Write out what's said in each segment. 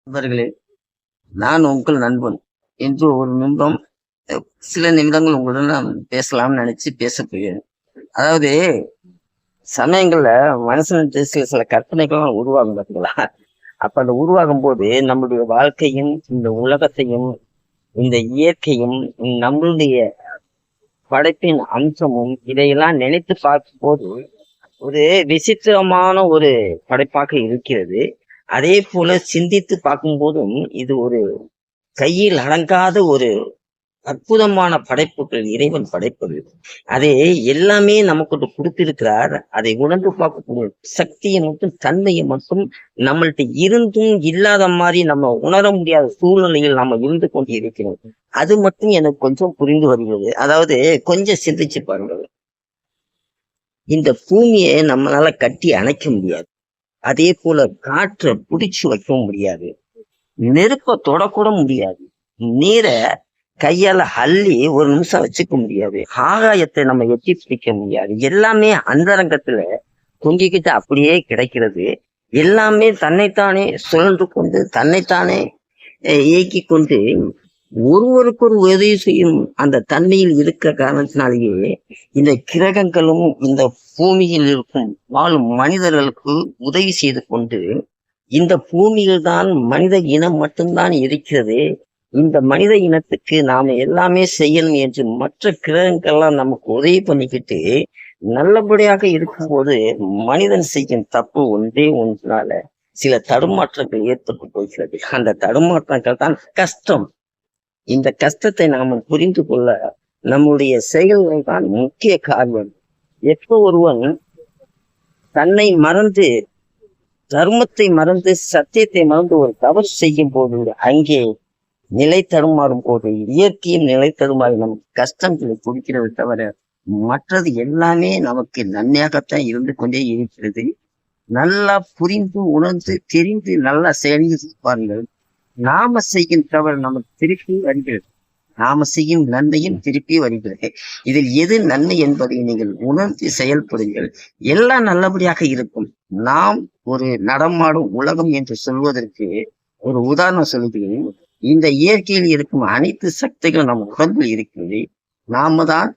நண்பர்களே, நான் உங்கள் நண்பன். இன்று ஒரு நிமிடம் சில நிமிடங்கள் உங்களுடன் நான் பேசலாம்னு நினைச்சு பேசப் போகிறேன். அதாவது சமயங்கள்ல மனுஷனுக்கு சில கற்பனைகள் உருவாகும் பார்த்தீங்களா? அப்ப அந்த உருவாகும் போது நம்முடைய வாழ்க்கையும், இந்த உலகத்தையும், இந்த இயற்கையும், நம்மளுடைய படைப்பின் அம்சமும் இதையெல்லாம் நினைத்து பார்க்கும்போது ஒரு விசித்திரமான ஒரு படைப்பாக இருக்கிறது. அதே போல சிந்தித்து பார்க்கும்போதும் இது ஒரு கையில் அடங்காத ஒரு அற்புதமான படைப்புகள் இறைவன் படைப்பது. அதை எல்லாமே நமக்கு கொடுத்திருக்கிறார். அதை உணர்ந்து பார்க்கக்கூடிய சக்தியை மட்டும், தன்மையை மட்டும் நம்மள்ட்ட இருந்தும் இல்லாத மாதிரி நம்ம உணர முடியாத சூழ்நிலையில் நம்ம இருந்து கொண்டு இருக்கிறோம். அது மட்டும் எனக்கு கொஞ்சம் புரிந்து வருகிறது. அதாவது கொஞ்சம் சிந்திச்சு பாருங்கள். இந்த பூமியை நம்மளால கட்டி அணைக்க முடியாது. அதே போல காற்றை பிடிச்சு வைக்கவும் முடியாது. நெருப்பை தொடக்கூட முடியாது. நீரை கையால அள்ளி ஒரு நிமிஷம் வச்சுக்க முடியாது. ஆகாயத்தை நம்ம எட்டி பிடிக்க முடியாது. எல்லாமே அந்தரங்கத்துல தொங்கிக்கிட்டு அப்படியே கிடைக்கிறது. எல்லாமே தன்னைத்தானே சுழன்று கொண்டு தன்னைத்தானே இயக்கி கொண்டு ஒருவருக்கு ஒரு உதவி செய்யும் அந்த தன்மையில் இருக்கிற காரணத்தினாலேயே இந்த கிரகங்களும் இந்த பூமியில் இருக்கும் வாழும் மனிதர்களுக்கு உதவி செய்து கொண்டு இந்த பூமியில் தான் மனித இனம் மட்டும்தான் இருக்கிறது. இந்த மனித இனத்துக்கு நாம எல்லாமே செய்யணும் என்று மற்ற கிரகங்கள்லாம் நமக்கு உதவி பண்ணிக்கிட்டு நல்லபடியாக இருக்கும்போது மனிதன் செய்யும் தப்பு ஒன்றே ஒன்றால சில தடுமாற்றங்கள் ஏற்பட்டு போகிறது. அந்த தடுமாற்றங்கள் தான் கஷ்டம். இந்த கஷ்டத்தை நாம புரிந்து கொள்ள நம்முடைய செயல்கள் தான் முக்கிய காரணம். எப்போ ஒருவன் தன்னை மறந்து, தர்மத்தை மறந்து, சத்தியத்தை மறந்து ஒரு தவறு செய்யும் போது, அங்கே நிலை தடுமாறும் போது இயற்கையும் நிலை தடுமாறி நமக்கு கஷ்டங்களை கொடுக்கிறது தவிர மற்றது எல்லாமே நமக்கு நன்மையாகத்தான் இருந்து கொண்டே இருக்கிறது. நல்லா புரிந்து உணர்ந்து தெரிந்து நல்லா செயல்கள் பாருங்கள். நாம செய்யும் தவறு நமக்கு திருப்பி வருகிறது. நாம செய்யும் நன்மையும் திருப்பி வருகிறது. இதில் எது நன்மை என்பதை நீங்கள் உணர்ந்து செயல்படுங்கள். எல்லாம் நல்லபடியாக இருக்கும். நாம் ஒரு நடமாடும் உலகம் என்று சொல்வதற்கு ஒரு உதாரணம் சொல்கிறேன். இந்த இயற்கையில் இருக்கும் அனைத்து சக்திகளும் நம் உடம்பில் இருக்கிறது. நாம தான்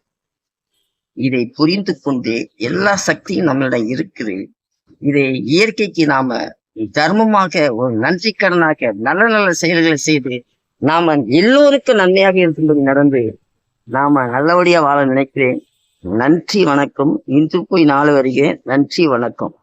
இதை புரிந்து கொண்டு எல்லா சக்தியும் நம்மளிடம் இருக்குது. இதை இயற்கைக்கு நாம தர்மமாக ஒரு நன்றிக்கடனாக நல்ல நல்ல செயல்களை செய்து நாம எல்லோருக்கும் நன்மையாக இருக்கும்படி நடந்து நாம நல்லபடியா வாழ நினைக்கிறேன். நன்றி வணக்கம். இன்று போய் நாளை வருகிறேன். நன்றி வணக்கம்.